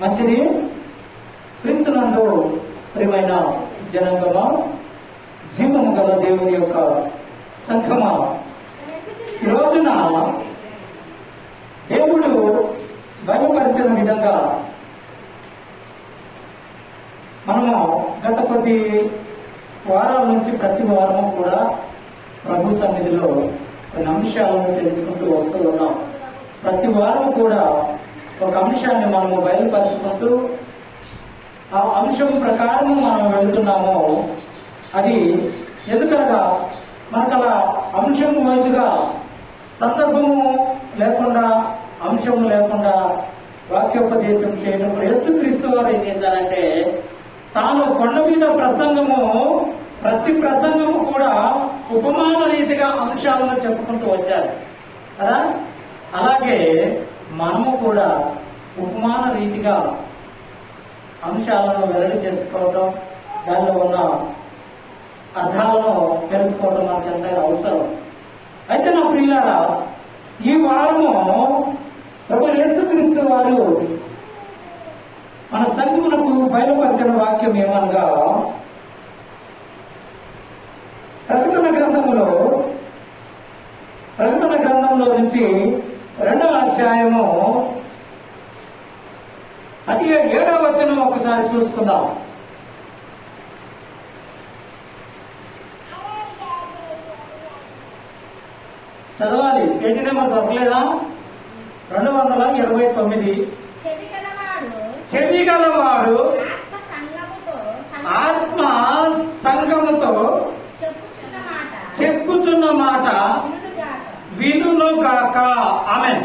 మంచిది. క్రీస్తునందు ప్రియమైన జనాంగమా, జీవము గల దేవుని యొక్క సంఘమా, ఈ రోజున దేవుడు బయలుపరిచిన విధంగా మనము గత కొద్ది వారాల నుంచి ప్రతి వారము కూడా ప్రభు సన్నిధిలో కొన్ని అంశాలను తెలుసుకుంటూ వస్తూ ఉన్నాం. ప్రతి వారం కూడా ఒక అంశాన్ని మనము బయలుపరుచుకుంటూ ఆ అంశం ప్రకారం మనం వెళ్తున్నాము. అది ఎందుకనగా మనకు అలా అంశం వైపుగా సందర్భము లేకుండా, అంశము లేకుండా వాక్యోపదేశం చేయటప్పుడు యేసుక్రీస్తు వారు ఏం చేశారంటే, తాను కొండ మీద ప్రసంగము, ప్రతి ప్రసంగము కూడా ఉపమాన రీతిగా అంశాలను చెప్పుకుంటూ వచ్చారు కదా. అలాగే మనము కూడా ఉపమాన రీతిగా అంశాలను వెల్లడి చేసుకోవటం, దానిలో ఉన్న అర్థాలను తెలుసుకోవడం మనకు ఎంతైనా అవసరం. అయితే నా ప్రియులారా, ఈ వారము ప్రభు యేసుక్రీస్తు వారు మన సంఘమునకు బయలుపరిచిన వాక్యం ఏమనగా, ప్రకటన గ్రంథంలో నుంచి 2వ అధ్యాయము 17వ వచనం ఒకసారి చూసుకుందాం. చదవాలి, పేజీ నెంబర్ దొరకలేదా? 229. చెవి గలవాడు ఆత్మ సంగముతో చెప్పుచున్న మాట వినును గాక. ఆమెన్.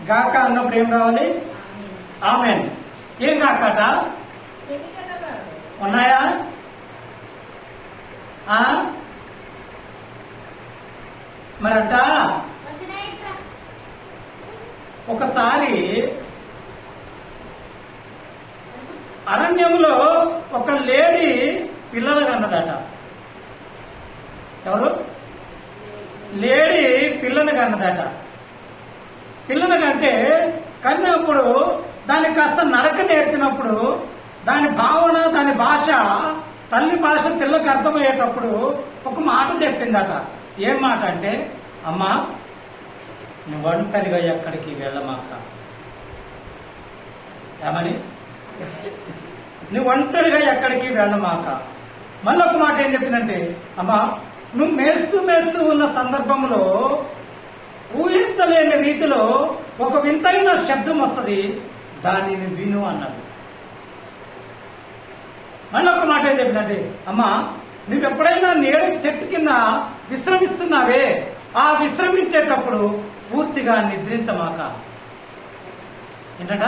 గాక అన్నప్పుడు ఏం రావాలి? ఆమెన్. ఏం గాకట? ఉన్నాయా? మరంట ఒకసారి అరణ్యంలో ఒక లేడీ పిల్లలు కన్నదట. ఎవరు? లేడీ పిల్లను కన్నదట. పిల్లను కంటే కన్నప్పుడు దానికి కాస్త నడక నేర్చినప్పుడు దాని భావన, దాని భాష, తల్లి భాష పిల్లకి అర్థమయ్యేటప్పుడు ఒక మాట చెప్పిందట. ఏం మాట అంటే, అమ్మా నువ్వు ఒంటరిగా ఎక్కడికి వెళ్ళమాక. ఏమని? నువ్వు ఒంటరిగా ఎక్కడికి వెళ్ళమాక. మళ్ళొక మాట ఏం చెప్పిందంటే, అమ్మా నువ్వు మేస్తూ ఉన్న సందర్భంలో ఊహించలేని రీతిలో ఒక వింతైన శబ్దం వస్తుంది, దానిని విను అన్నది. మళ్ళొక మాట ఏం చెప్పిందంటే, అమ్మా నువ్వు ఎప్పుడైనా నీడ చెట్టు కింద విశ్రమిస్తున్నావే, ఆ విశ్రమించేటప్పుడు పూర్తిగా నిద్రించమాక. ఏంటంట?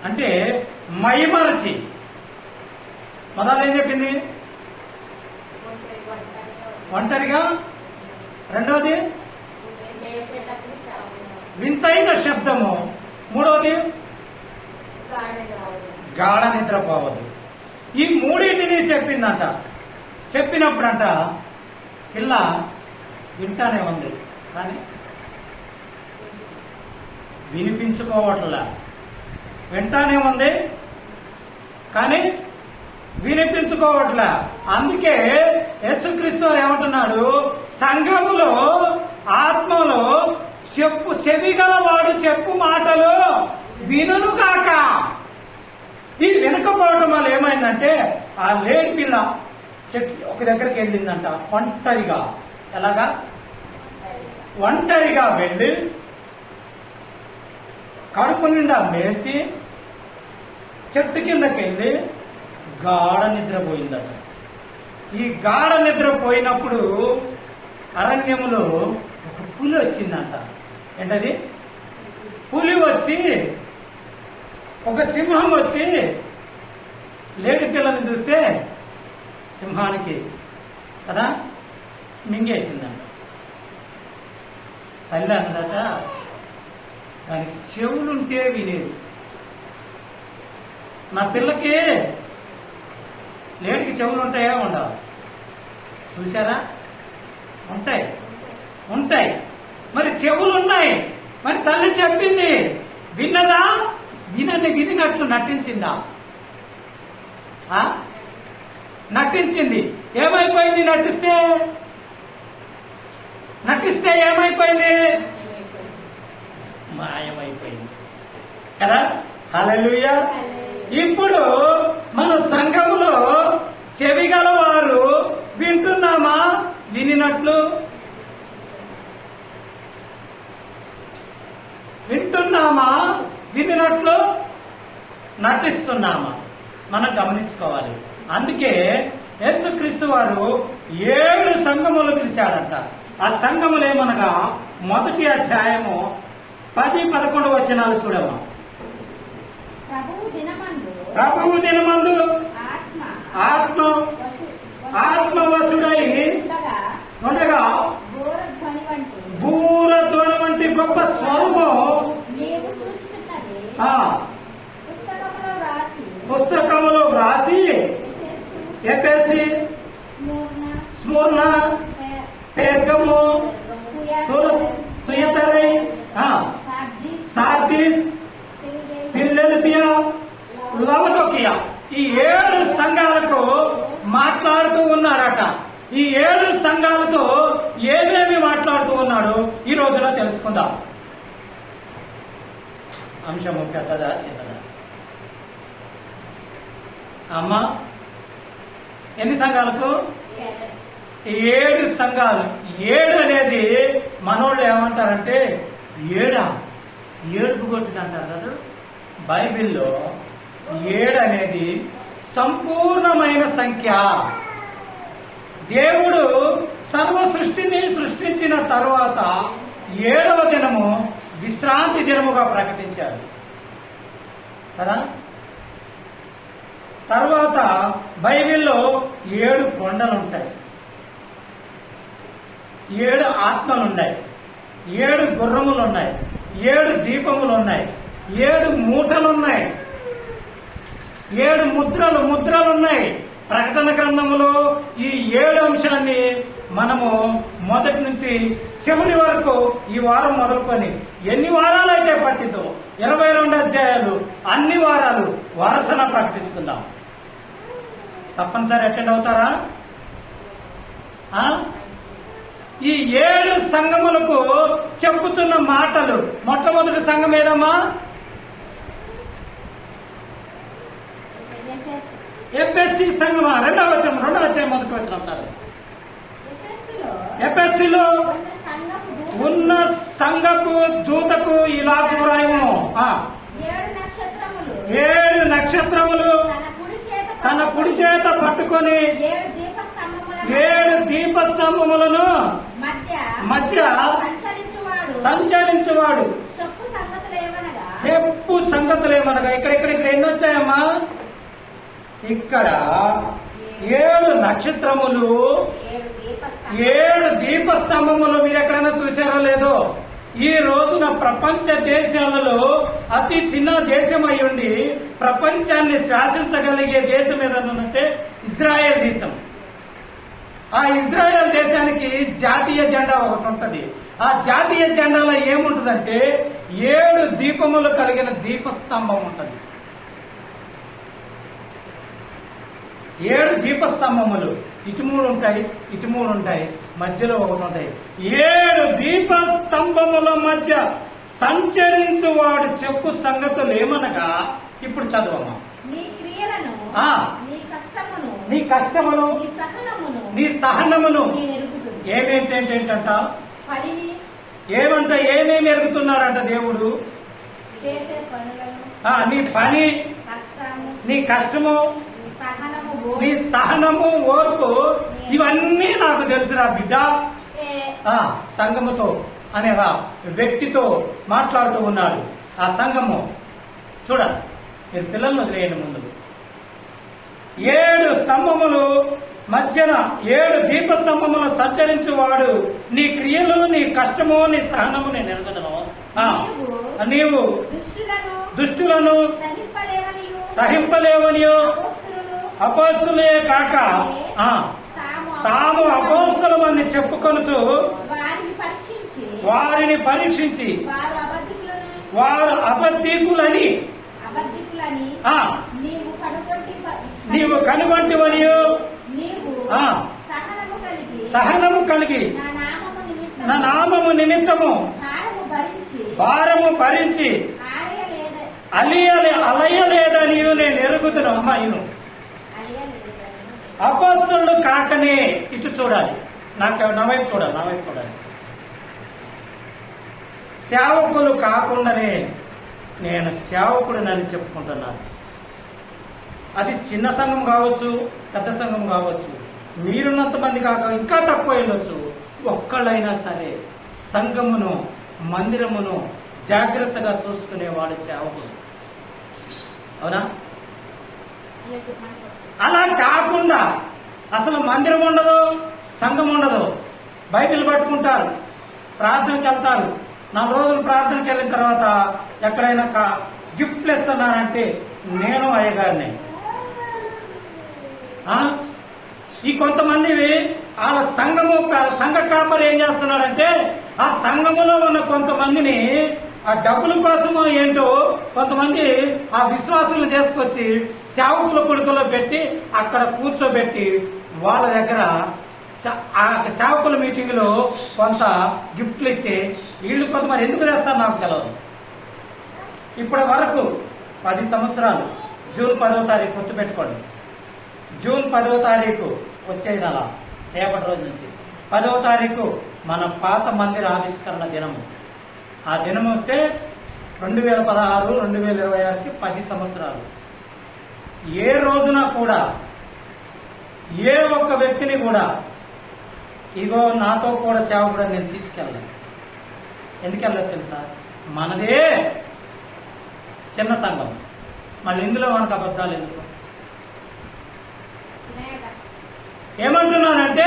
అంటే మైమరచి. మొదలు ఏం చెప్పింది? ఒంటరిగా. రెండవది వింతైన శబ్దము. మూడవది గాఢ నిద్రపోవద్దు. ఈ మూడింటిని చెప్పిందంట. చెప్పినప్పుడంట పిల్ల వింటానే ఉంది, కానీ వినిపించుకోవట్లా. వింటానే ఉంది కానీ వినిపించుకోవట్లే. అందుకే యేసుక్రీస్తు ఏమంటున్నాడు, సంఘములో ఆత్మలో చెవి గలవాడు చెప్పు మాటలు వినును కాక. ఈ వినకపోవటం వల్ల ఏమైందంటే, ఆ లేడి పిల్ల చెట్టు ఒక దగ్గరికి వెళ్ళిందంట ఒంటరిగా. ఎలాగా? ఒంటరిగా వెళ్ళి కడుపు నిండా మేసి చెట్టు కిందకి వెళ్ళి గాఢ నిద్రపోయిందట. ఈ గాఢ నిద్రపోయినప్పుడు అరణ్యములో ఒక పులి వచ్చిందంట. ఏంటది? పులి వచ్చి, ఒక సింహం వచ్చి లేడి పిల్లని చూస్తే సింహానికి కదా మింగేసిందంట. తల్లి అన్నదట, దానికి చెవులుంటే వినేది. నా పిల్లకి లేడికి చెవులు ఉంటాయా? ఉండవు. చూసారా? ఉంటాయి. మరి చెవులున్నాయి మరి తల్లి చెప్పింది విన్నదా? వినినట్లు నటించిందా? నటించింది. ఏమైపోయింది? నటిస్తే ఏమైపోయింది? మాయమైపోయింది కదా. హల్లెలూయా. ఇప్పుడు మన సంఘములో చెవిగల వారు వింటున్నామా? వినినట్లు వింటున్నామా? వినినట్లు నటిస్తున్నామా? మనం గమనించుకోవాలి. అందుకే యేసుక్రీస్తు వారు 7 సంఘములు పిలిచాడంట. ఆ సంఘములు ఏమనగా మొదటి అధ్యాయము 10-11 వచనాలు చూడము. ప్రభువు దినమందు ఆత్మవశుడై ఉండగా బూరధ్వని వంటి గొప్ప స్వరము పుస్తకములో వ్రాసి ఎఫెసు, స్ముర్న, పెర్గము, తుయతరై, సార్డిస్, ఫిలదెల్ఫియా, లవదోకియా ఈ 7 సంఘాలకు మాట్లాడుతూ ఉన్నాడట. ఈ 7 సంఘాలతో ఏమేమి మాట్లాడుతూ ఉన్నాడు ఈ రోజున తెలుసుకుందాం. అంశము పెద్దదా చిన్నదా? అమ్మా, ఎన్ని సంఘాలకు? 7 సంఘాలు. 7 అనేది మనోళ్ళు ఏమంటారంటే ఏడుపు కొట్టింది అంటారు కదా. బైబిల్లో 7 అనేది సంపూర్ణమైన సంఖ్య. దేవుడు సర్వ సృష్టిని సృష్టించిన తరువాత 7వ దినము విశ్రాంతి దినముగా ప్రకటించాడు కదా. తర్వాత బైబిల్లో 7 కొండలుంటాయి, 7 ఆత్మలున్నాయి, 7 గుర్రములున్నాయి, 7 దీపములున్నాయి, 7 మూటలున్నాయి, 7 ముద్రలున్నాయి. ప్రకటన గ్రంథములో ఈ 7 అంశాన్ని మనము మొదటి నుంచి చివరి వరకు ఈ వారం మొదలుకొని ఎన్ని వారాలు అయితే పట్టిందో 22 అధ్యాయాలు అన్ని వారాలు వరుసన ప్రకటించుకుందాం. తప్పనిసరి అటెండ్ అవుతారా? ఈ 7 సంఘములకు చెప్పుతున్న మాటలు. మొట్టమొదటి సంఘం ఏదమ్మా? ఎఫెసు సంఘమా? రెండవ అధ్యాయం మొదటి వచనం చదువు. ఎఫెసులో ఉన్న సంఘపు దూతకు ఇలాగు వ్రాయము. 7 నక్షత్రములు తన కుడి చేత పట్టుకొని 7 దీపస్తంభములను మధ్య సంచరించువాడు చెప్పు సంగతులేమనగా. ఇక్కడ ఎన్ని వచ్చాయమ్మా? ఇక్కడ 7 నక్షత్రములు, 7 దీపస్తంభములు. మీరు ఎక్కడైనా చూసారో లేదో, ఈ రోజున ప్రపంచ దేశాలలో అతి చిన్న దేశం అయ్యుండి ప్రపంచాన్ని శాసించగలిగే దేశం ఏదన్నంటే ఇజ్రాయెల్ దేశం. ఆ ఇజ్రాయెల్ దేశానికి జాతీయ జెండా ఒకటి ఉంటది. ఆ జాతీయ జెండాలో ఏముంటదంటే 7 దీపములు కలిగిన దీపస్తంభం ఉంటది. 7 దీపస్తంభములు, ఇటు 3 ఉంటాయి, ఇటు 3 ఉంటాయి, మధ్యలో ఒకటి ఉంటాయి. 7 దీపస్తంభముల మధ్య సంచరించువాడు చెప్పు సంగతులు ఏమనగా. ఇప్పుడు చదవమ్మా. నీ కష్టమును నీ సహనమును ఏమేంటంట? ఏమేమి ఎరుగుతున్నాడంట దేవుడు? నీ పని, నీ కష్టము, నీ సహనము, ఓర్పు, ఇవన్నీ నాకు తెలుసురా బిడ్డ. సంఘముతో అనేగా వ్యక్తితో మాట్లాడుతూ ఉన్నాడు. ఆ సంఘము చూడండి, మీరు పిల్లలను వదిలేయండి. ముందు 7 స్తంభములు మధ్యన 7 దీపస్తంభములు సంచరించువాడు నీ క్రియలు, నీ కష్టము, నీ సహనము నేను ఎరుగుదను. నీవు దుష్టులను సహింపలేవనియో అపోస్తులే కాక తాము అపోస్తులమని చెప్పుకొనుచు వారిని పరీక్షించి వారు అబద్ధికులని ఆ, నీవు కనుగొంటివని సహనము కలిగి నా నామము నిమిత్తము భారము భరించి అలయలేదని నేను ఎరుగుతున్నా అమ్మాయిను. అపొస్తలుడు కాకనే ఇటు చూడాలి, నా వైపు చూడాలి. సేవకులు కాకుండానే నేను సేవకుడినని చెప్పుకుంటున్నాను. అది చిన్న సంఘం కావచ్చు, పెద్ద సంఘం కావచ్చు, మీరున్నంత మంది కాక ఇంకా తక్కువ ఉండొచ్చు. ఒక్కళ్ళైనా సరే సంఘమును, మందిరమును జాగ్రత్తగా చూసుకునేవాడు సేవకుడు. అవునా? అలా కాకుండా అసలు మందిరం ఉండదు, సంఘం ఉండదు, బైబిల్ పట్టుకుంటారు, ప్రార్థనకి వెళ్తారు. 4 రోజులు ప్రార్థనకి వెళ్ళిన తర్వాత ఎక్కడైనా గిఫ్ట్లు ఇస్తున్నారంటే నేను అయ్యగారిని. ఈ కొంతమంది వాళ్ళ సంఘ కాపరి ఏం చేస్తున్నాడంటే ఆ సంఘములో ఉన్న కొంతమందిని ఆ డబ్బుల కోసమో ఏంటో కొంతమంది ఆ విశ్వాసులు చేసుకొచ్చి సేవకుల కొడుకులో పెట్టి అక్కడ కూర్చోబెట్టి వాళ్ళ దగ్గర ఆ సేవకుల మీటింగ్ లో కొంత గిఫ్ట్లు ఇస్తే వీళ్ళు కొంత మరి ఎందుకు చేస్తారు నాకు తెలియదు. ఇప్పటి వరకు 10 సంవత్సరాలు జూన్ 10వ తారీఖు గుర్తుపెట్టుకోండి. జూన్ 10వ తారీఖు వచ్చే నెల, రేపటి రోజు నుంచి 10వ తారీఖు మన పాత మందిర ఆవిష్కరణ దినము. ఆ దినం వస్తే 2016, 2026కి 10 సంవత్సరాలు. ఏ రోజున కూడా ఏ ఒక్క వ్యక్తిని కూడా ఇగో నాతో కూడా సేవకుడు నేను తీసుకెళ్ళాను. ఎందుకెళ్ళదు తెలుసా? మనదే చిన్న సంఘం, మళ్ళీ ఇందులో మనకు అబద్ధాలు ఎందుకు? ఏమంటున్నానంటే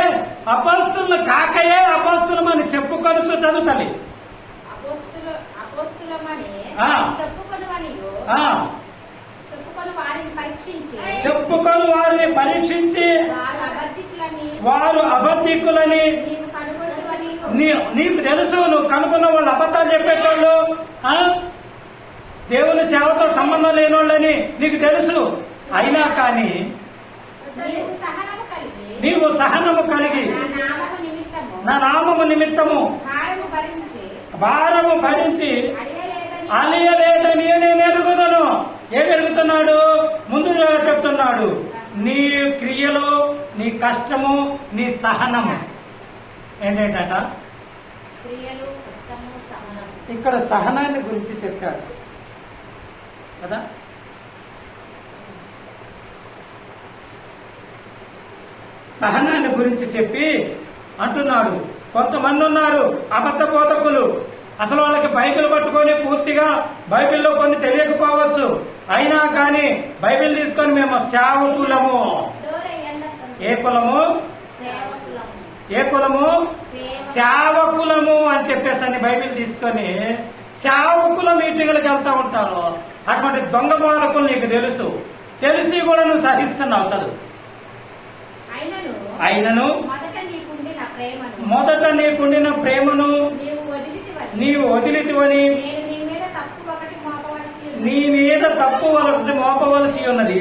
అపొస్తలులు కాకయే అపొస్తలమని చెప్పుకొనుచు చదువుతాలి. చెప్పుకొని వారిని పరీక్షించి వారు అబద్ధికులని నీకు తెలుసు. నువ్వు కనుక్కున్న వాళ్ళు అబద్ధాలు చెప్పేటోళ్ళు, దేవుని సేవతో సంబంధం లేని వాళ్ళని నీకు తెలుసు. అయినా కానీ నీవు సహనము కలిగి నా నామము నిమిత్తము భారము భరించి అలియలేదని నేను ఎరుగుదను. ఏం ఎరుగుతున్నాడు? ముందు చెప్తున్నాడు, నీ క్రియలు, నీ కష్టము, నీ సహనము ఏంటంట. ఇక్కడ సహనాన్ని గురించి చెప్పాడు కదా. సహనాన్ని గురించి చెప్పి అంటున్నాడు, కొంతమంది ఉన్నారు అబద్ధ బోధకులు. అసలు వాళ్ళకి బైబిల్ పట్టుకొని పూర్తిగా బైబిల్లో కొన్ని తెలియకపోవచ్చు, అయినా కానీ బైబిల్ తీసుకొని మేము సేవకులము. ఏ కులము? ఏ కులము? సేవకులము అని చెప్పేసి అని బైబిల్ తీసుకొని సేవకుల మీటింగులకు వెళ్తా ఉంటారు. అటువంటి దొంగ బోధకులు నీకు తెలుసు, తెలిసి కూడా నువ్వు సహిస్తున్నావు. చదువు. అయినను మొదట నీకుండిన ప్రేమను నీవు వదిలితివని నీ మీద తప్పు ఒకటి మోపవలసి ఉన్నది.